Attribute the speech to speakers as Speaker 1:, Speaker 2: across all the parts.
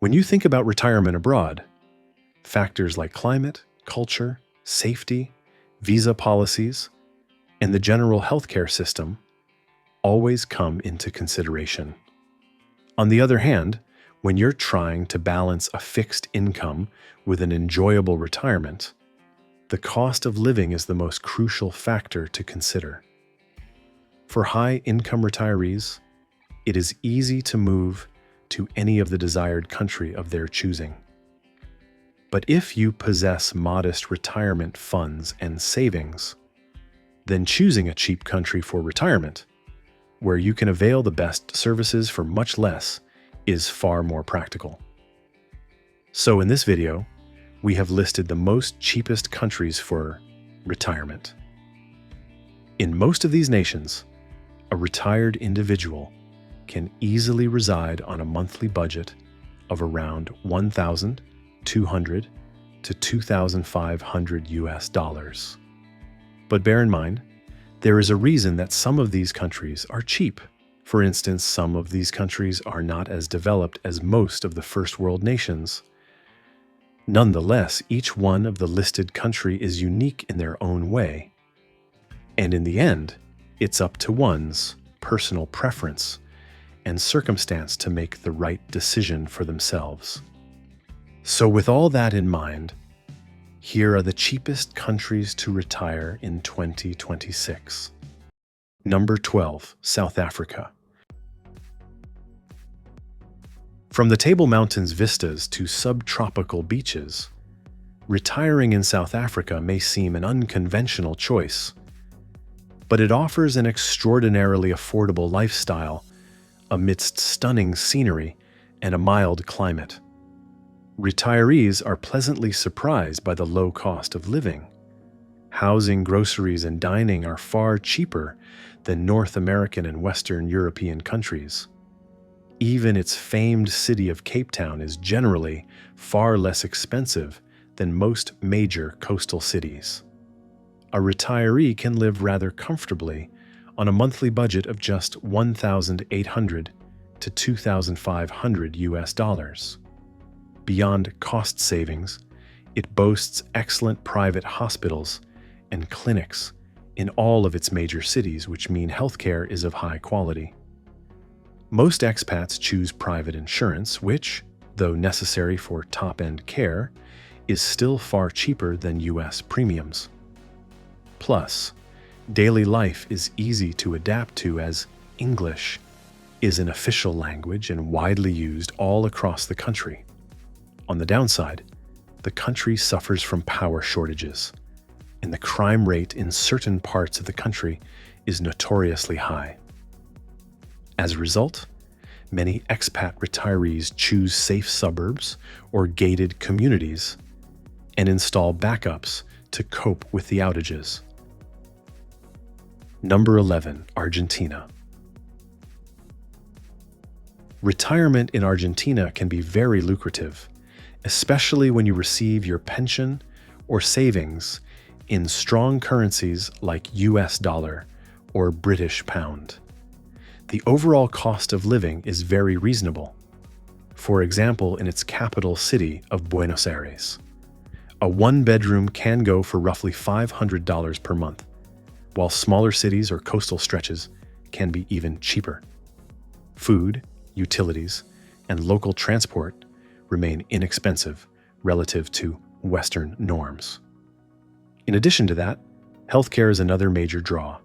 Speaker 1: When you think about retirement abroad, factors like climate, culture, safety, visa policies, and the general healthcare system always come into consideration. On the other hand, when you're trying to balance a fixed income with an enjoyable retirement, the cost of living is the most crucial factor to consider. For high-income retirees, it is easy to move to any of the desired country of their choosing. But if you possess modest retirement funds and savings, then choosing a cheap country for retirement, where you can avail the best services for much less, is far more practical. So in this video, we have listed the most cheapest countries for retirement. In most of these nations, a retired individual can easily reside on a monthly budget of around $1,200 to $2,500 US. But bear in mind, there is a reason that some of these countries are cheap. For instance, some of these countries are not as developed as most of the first world nations. Nonetheless, each one of the listed country is unique in their own way. And in the end, it's up to one's personal preference and circumstance to make the right decision for themselves. So with all that in mind, here are the cheapest countries to retire in 2026. Number 12, South Africa. From the Table Mountains vistas to subtropical beaches, retiring in South Africa may seem an unconventional choice, but it offers an extraordinarily affordable lifestyle amidst stunning scenery and a mild climate. Retirees are pleasantly surprised by the low cost of living. Housing, groceries, and dining are far cheaper than North American and Western European countries. Even its famed city of Cape Town is generally far less expensive than most major coastal cities. A retiree can live rather comfortably on a monthly budget of just $1,800 to $2,500 US. Beyond cost savings, it boasts excellent private hospitals and clinics in all of its major cities, which mean healthcare is of high quality. Most expats choose private insurance, which, though necessary for top-end care, is still far cheaper than US premiums. Plus, daily life is easy to adapt to, as English is an official language and widely used all across the country. On the downside, the country suffers from power shortages, and the crime rate in certain parts of the country is notoriously high. As a result, many expat retirees choose safe suburbs or gated communities and install backups to cope with the outages. Number 11, Argentina. Retirement in Argentina can be very lucrative, especially when you receive your pension or savings in strong currencies like US dollar or British pound. The overall cost of living is very reasonable. For example, in its capital city of Buenos Aires, a one-bedroom can go for roughly $500 per month, while smaller cities or coastal stretches can be even cheaper. Food, utilities, and local transport remain inexpensive relative to Western norms. In addition to that, healthcare is another major draw.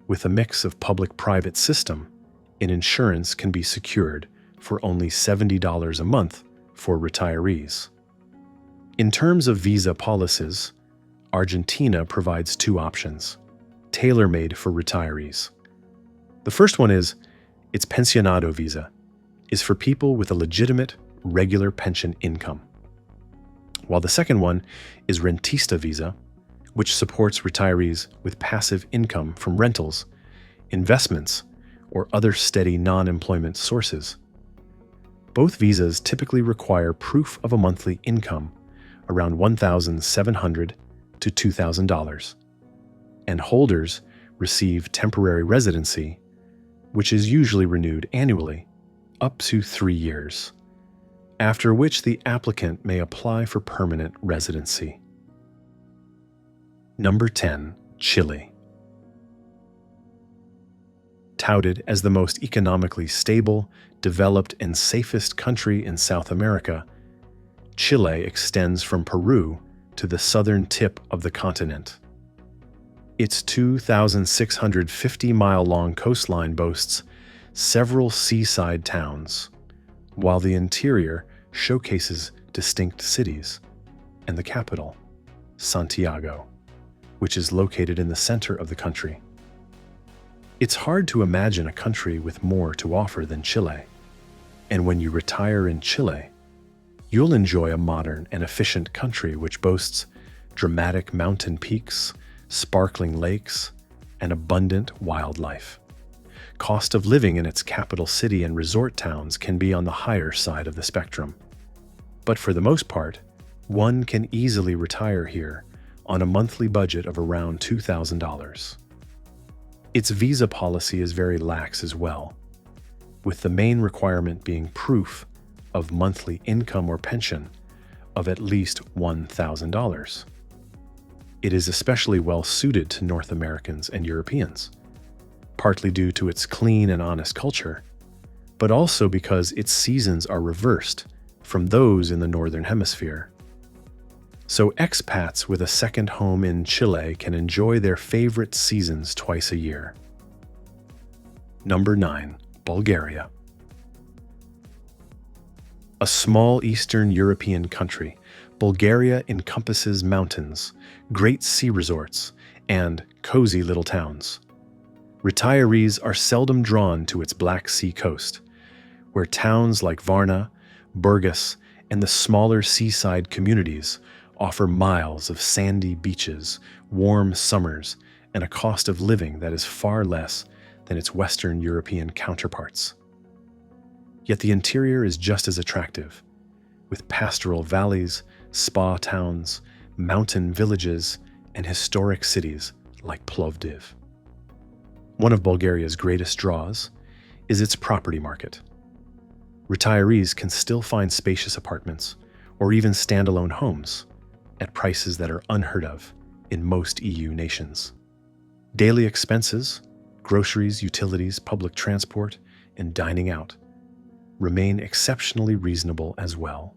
Speaker 1: With a mix of public-private system, an insurance can be secured for only $70 a month for retirees. In terms of visa policies, Argentina provides two options, tailor-made for retirees. The first one is its pensionado visa, is for people with a legitimate, regular pension income. While the second one is rentista visa, which supports retirees with passive income from rentals, investments, or other steady non-employment sources. Both visas typically require proof of a monthly income around $1,700 to $2,000, and holders receive temporary residency, which is usually renewed annually, up to 3 years. after which the applicant may apply for permanent residency. Number 10. Chile. Touted as the most economically stable, developed, and safest country in South America, Chile extends from Peru to the southern tip of the continent. Its 2,650-mile-long coastline boasts several seaside towns, while the interior showcases distinct cities, and the capital, Santiago, which is located in the center of the country. It's hard to imagine a country with more to offer than Chile, and when you retire in Chile, you'll enjoy a modern and efficient country which boasts dramatic mountain peaks, sparkling lakes, and abundant wildlife. Cost of living in its capital city and resort towns can be on the higher side of the spectrum. But for the most part, one can easily retire here on a monthly budget of around $2,000. Its visa policy is very lax as well, with the main requirement being proof of monthly income or pension of at least $1,000. It is especially well suited to North Americans and Europeans, partly due to its clean and honest culture, but also because its seasons are reversed from those in the Northern Hemisphere. So expats with a second home in Chile can enjoy their favorite seasons twice a year. Number 9. Bulgaria. A small Eastern European country, Bulgaria encompasses mountains, great sea resorts, and cozy little towns. Retirees are seldom drawn to its Black Sea coast, where towns like Varna, Burgas, and the smaller seaside communities offer miles of sandy beaches, warm summers, and a cost of living that is far less than its Western European counterparts. Yet the interior is just as attractive, with pastoral valleys, spa towns, mountain villages, and historic cities like Plovdiv. One of Bulgaria's greatest draws is its property market. Retirees can still find spacious apartments or even standalone homes at prices that are unheard of in most EU nations. Daily expenses, groceries, utilities, public transport, and dining out remain exceptionally reasonable as well,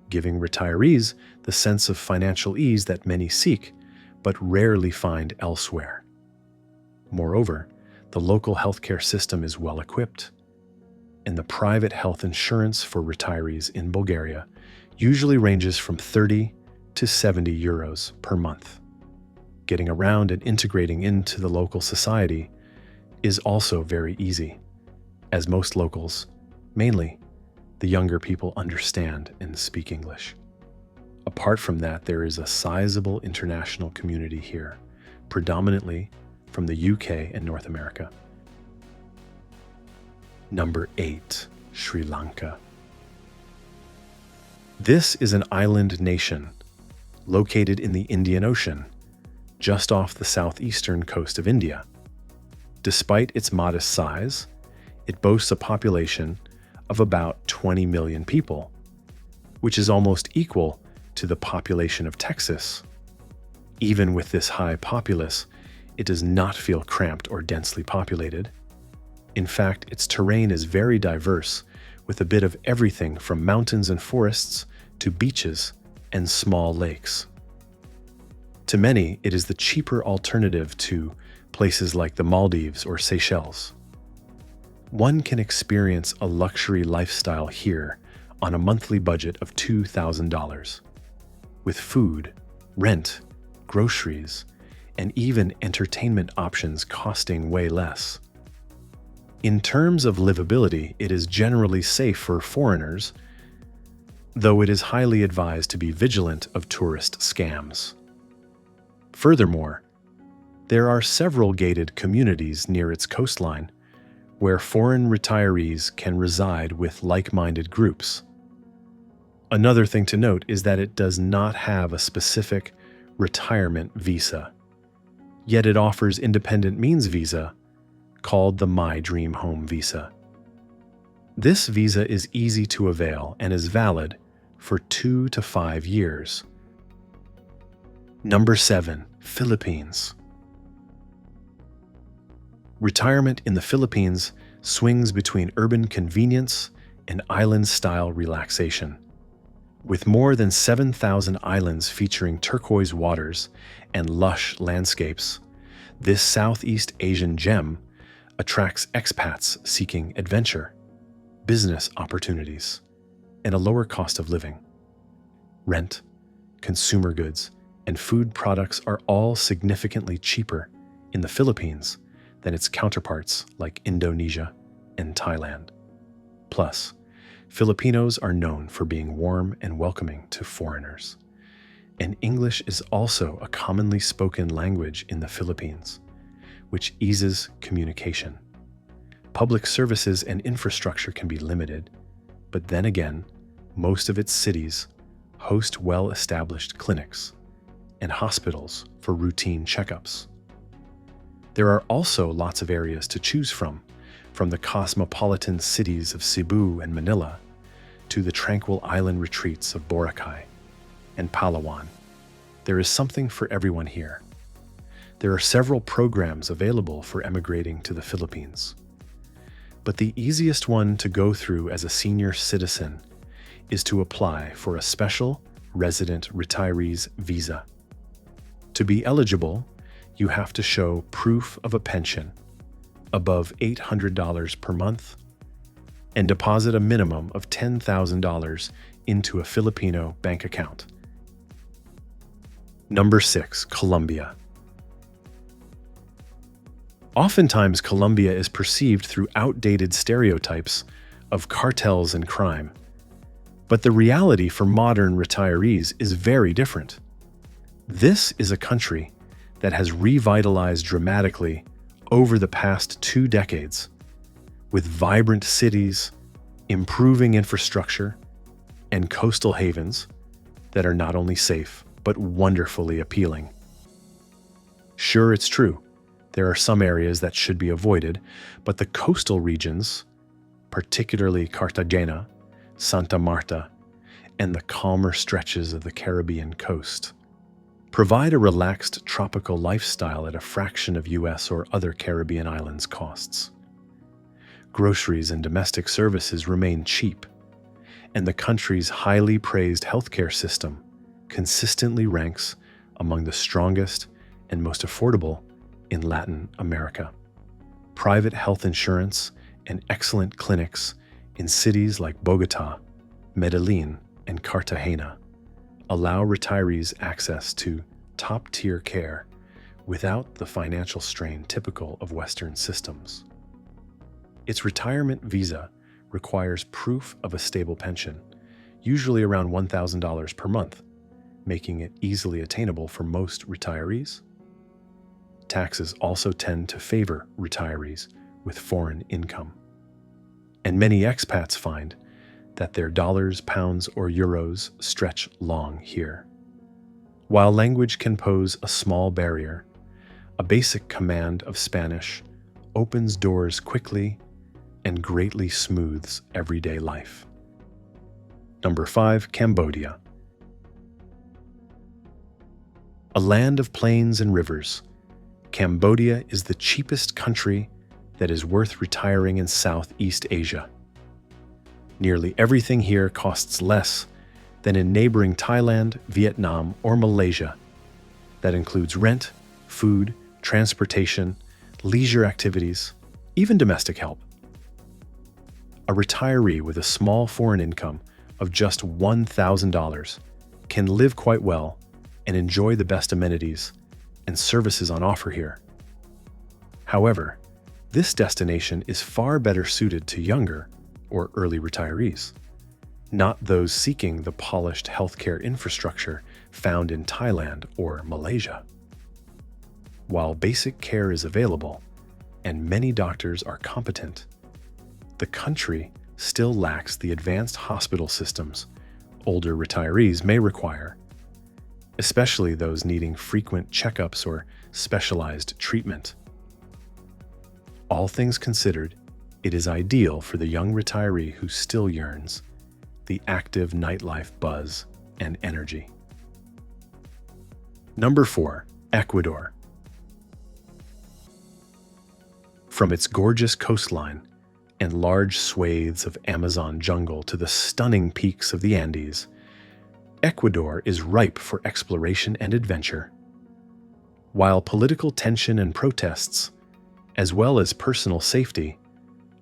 Speaker 1: giving retirees the sense of financial ease that many seek but rarely find elsewhere. Moreover, the local healthcare system is well equipped, and the private health insurance for retirees in Bulgaria usually ranges from 30 to 70 euros per month. Getting around and integrating into the local society is also very easy, as most locals, mainly the younger people, understand and speak English. Apart from that, there is a sizable international community here, predominantly from the UK and North America. Number 8. Sri Lanka. This is an island nation located in the Indian Ocean, just off the southeastern coast of India. Despite its modest size, it boasts a population of about 20 million people, which is almost equal to the population of Texas. Even with this high populace, it does not feel cramped or densely populated. In fact, its terrain is very diverse, with a bit of everything from mountains and forests to beaches and small lakes. To many, it is the cheaper alternative to places like the Maldives or Seychelles. One can experience a luxury lifestyle here on a monthly budget of $2,000, with food, rent, groceries, and even entertainment options costing way less. In terms of livability, it is generally safe for foreigners, though it is highly advised to be vigilant of tourist scams. Furthermore, there are several gated communities near its coastline where foreign retirees can reside with like-minded groups. Another thing to note is that it does not have a specific retirement visa, yet it offers independent means visa called the My Dream Home visa. This visa is easy to avail and is valid for 2 to 5 years. Number 7. Philippines. Retirement in the Philippines swings between urban convenience and island-style relaxation. With more than 7,000 islands featuring turquoise waters and lush landscapes, this Southeast Asian gem attracts expats seeking adventure, business opportunities, and a lower cost of living. Rent, consumer goods, and food products are all significantly cheaper in the Philippines than its counterparts like Indonesia and Thailand. Plus, Filipinos are known for being warm and welcoming to foreigners. And English is also a commonly spoken language in the Philippines, which eases communication. Public services and infrastructure can be limited, but then again, most of its cities host well-established clinics and hospitals for routine checkups. There are also lots of areas to choose from the cosmopolitan cities of Cebu and Manila to the tranquil island retreats of Boracay and Palawan. There is something for everyone here. There are several programs available for emigrating to the Philippines. But the easiest one to go through as a senior citizen is to apply for a special resident retirees visa. To be eligible, you have to show proof of a pension above $800 per month and deposit a minimum of $10,000 into a Filipino bank account. Number 6. Colombia. Oftentimes, Colombia is perceived through outdated stereotypes of cartels and crime. But the reality for modern retirees is very different. This is a country that has revitalized dramatically over the past 2 decades, with vibrant cities, improving infrastructure, and coastal havens that are not only safe, but wonderfully appealing. Sure, it's true, there are some areas that should be avoided, but the coastal regions, particularly Cartagena, Santa Marta, and the calmer stretches of the Caribbean coast, provide a relaxed tropical lifestyle at a fraction of US or other Caribbean islands' costs. Groceries and domestic services remain cheap, and the country's highly praised healthcare system consistently ranks among the strongest and most affordable in Latin America. Private health insurance and excellent clinics in cities like Bogota, Medellin, and Cartagena allow retirees access to top-tier care without the financial strain typical of Western systems. Its retirement visa requires proof of a stable pension, usually around $1,000 per month, making it easily attainable for most retirees. Taxes also tend to favor retirees with foreign income. And many expats find that their dollars, pounds, or euros stretch long here. While language can pose a small barrier, a basic command of Spanish opens doors quickly and greatly smooths everyday life. Number 5. Cambodia. A land of plains and rivers, Cambodia is the cheapest country that is worth retiring in Southeast Asia. Nearly everything here costs less than in neighboring Thailand, Vietnam, or Malaysia. That includes rent, food, transportation, leisure activities, even domestic help. A retiree with a small foreign income of just $1,000 can live quite well and enjoy the best amenities and services on offer here. However, this destination is far better suited to younger or early retirees, not those seeking the polished healthcare infrastructure found in Thailand or Malaysia. While basic care is available and many doctors are competent, the country still lacks the advanced hospital systems older retirees may require, especially those needing frequent checkups or specialized treatment. All things considered, It is ideal for the young retiree who still yearns the active nightlife buzz and energy. Number 4, Ecuador. From its gorgeous coastline and large swathes of Amazon jungle to the stunning peaks of the Andes, Ecuador is ripe for exploration and adventure. While political tension and protests, as well as personal safety,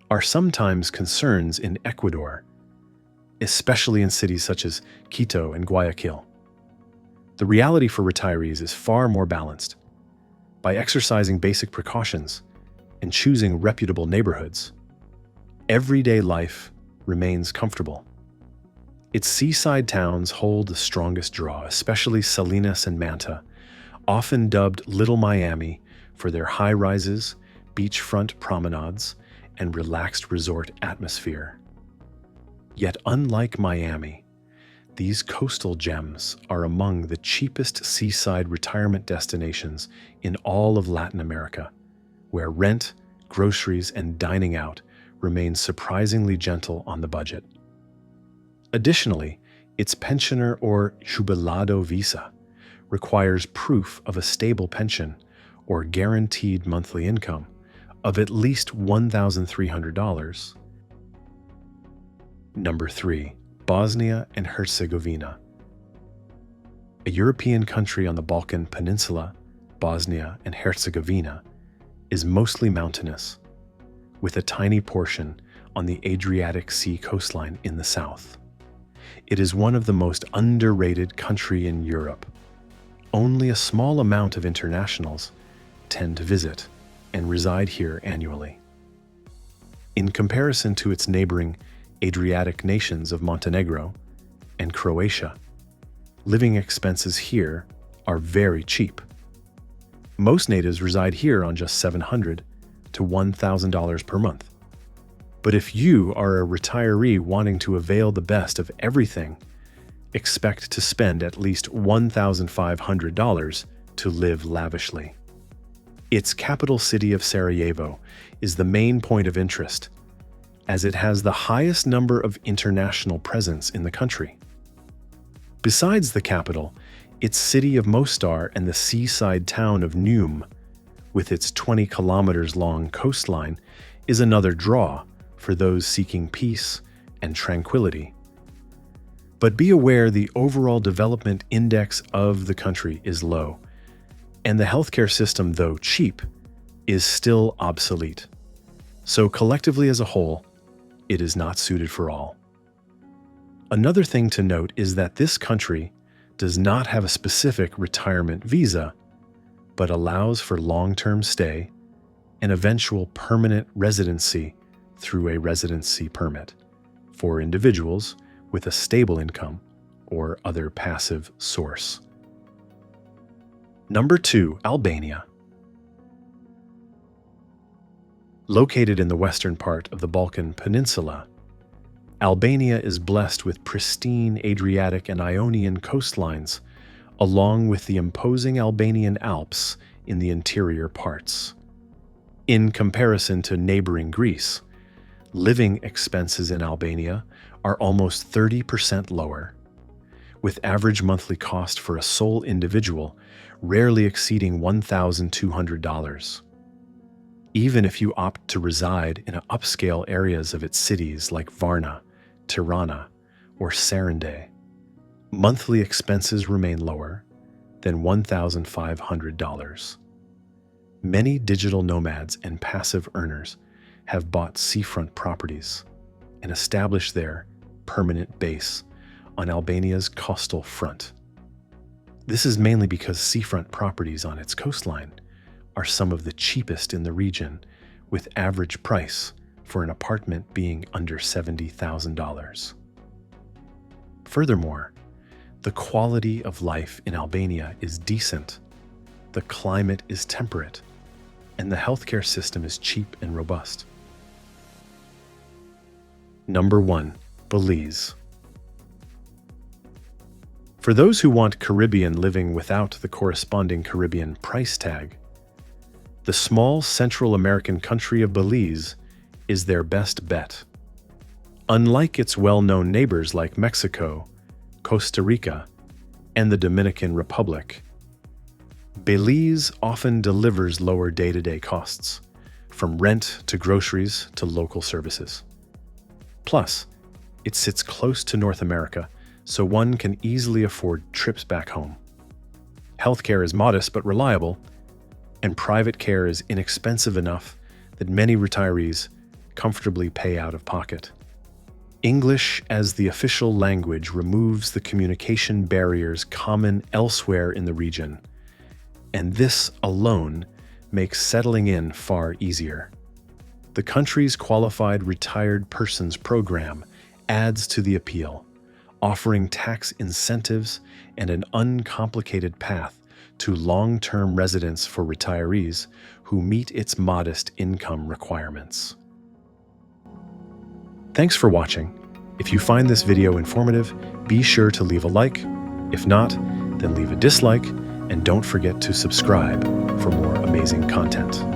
Speaker 1: are sometimes concerns in Ecuador, especially in cities such as Quito and Guayaquil, the reality for retirees is far more balanced. By exercising basic precautions and choosing reputable neighborhoods, everyday life remains comfortable. Its seaside towns hold the strongest draw, especially Salinas and Manta, often dubbed Little Miami for their high-rises, beachfront promenades, and relaxed resort atmosphere. Yet unlike Miami, these coastal gems are among the cheapest seaside retirement destinations in all of Latin America, where rent, groceries, and dining out remain surprisingly gentle on the budget. Additionally, its pensioner or jubilado visa requires proof of a stable pension or guaranteed monthly income of at least $1,300. Number 3, Bosnia and Herzegovina. A European country on the Balkan Peninsula, Bosnia and Herzegovina is mostly mountainous, with a tiny portion on the Adriatic Sea coastline in the south. It is one of the most underrated countries in Europe. Only a small amount of internationals tend to visit and reside here annually. In comparison to its neighboring Adriatic nations of Montenegro and Croatia, living expenses here are very cheap. Most natives reside here on just $700 to $1,000 per month. But if you are a retiree wanting to avail the best of everything, expect to spend at least $1,500 to live lavishly. Its capital city of Sarajevo is the main point of interest, as it has the highest number of international presence in the country. Besides the capital, its city of Mostar and the seaside town of Neum, with its 20 kilometers long coastline, is another draw for those seeking peace and tranquility. But be aware the overall development index of the country is low, and the healthcare system, though cheap, is still obsolete. So collectively as a whole, it is not suited for all. Another thing to note is that this country does not have a specific retirement visa, but allows for long-term stay and eventual permanent residency through a residency permit for individuals with a stable income or other passive source. Number 2, Albania. Located in the western part of the Balkan Peninsula, Albania is blessed with pristine Adriatic and Ionian coastlines, along with the imposing Albanian Alps in the interior parts. In comparison to neighboring Greece, living expenses in Albania are almost 30% lower, with average monthly cost for a sole individual rarely exceeding $1,200. Even if you opt to reside in upscale areas of its cities like Varna, Tirana, or Sarande, monthly expenses remain lower than $1,500. Many digital nomads and passive earners have bought seafront properties and established their permanent base on Albania's coastal front. This is mainly because seafront properties on its coastline are some of the cheapest in the region, with average price for an apartment being under $70,000. Furthermore, the quality of life in Albania is decent, the climate is temperate, and the healthcare system is cheap and robust. Number 1, Belize. For those who want Caribbean living without the corresponding Caribbean price tag, the small Central American country of Belize is their best bet. Unlike its well-known neighbors like Mexico, Costa Rica, and the Dominican Republic, Belize often delivers lower day-to-day costs, from rent to groceries to local services. Plus, it sits close to North America, so one can easily afford trips back home. Healthcare is modest but reliable, and private care is inexpensive enough that many retirees comfortably pay out of pocket. English as the official language removes the communication barriers common elsewhere in the region, and this alone makes settling in far easier. The country's Qualified Retired Persons Program adds to the appeal, offering tax incentives and an uncomplicated path to long-term residence for retirees who meet its modest income requirements. Thanks for watching. If you find this video informative, be sure to leave a like. If not, then leave a dislike, and don't forget to subscribe for more amazing content.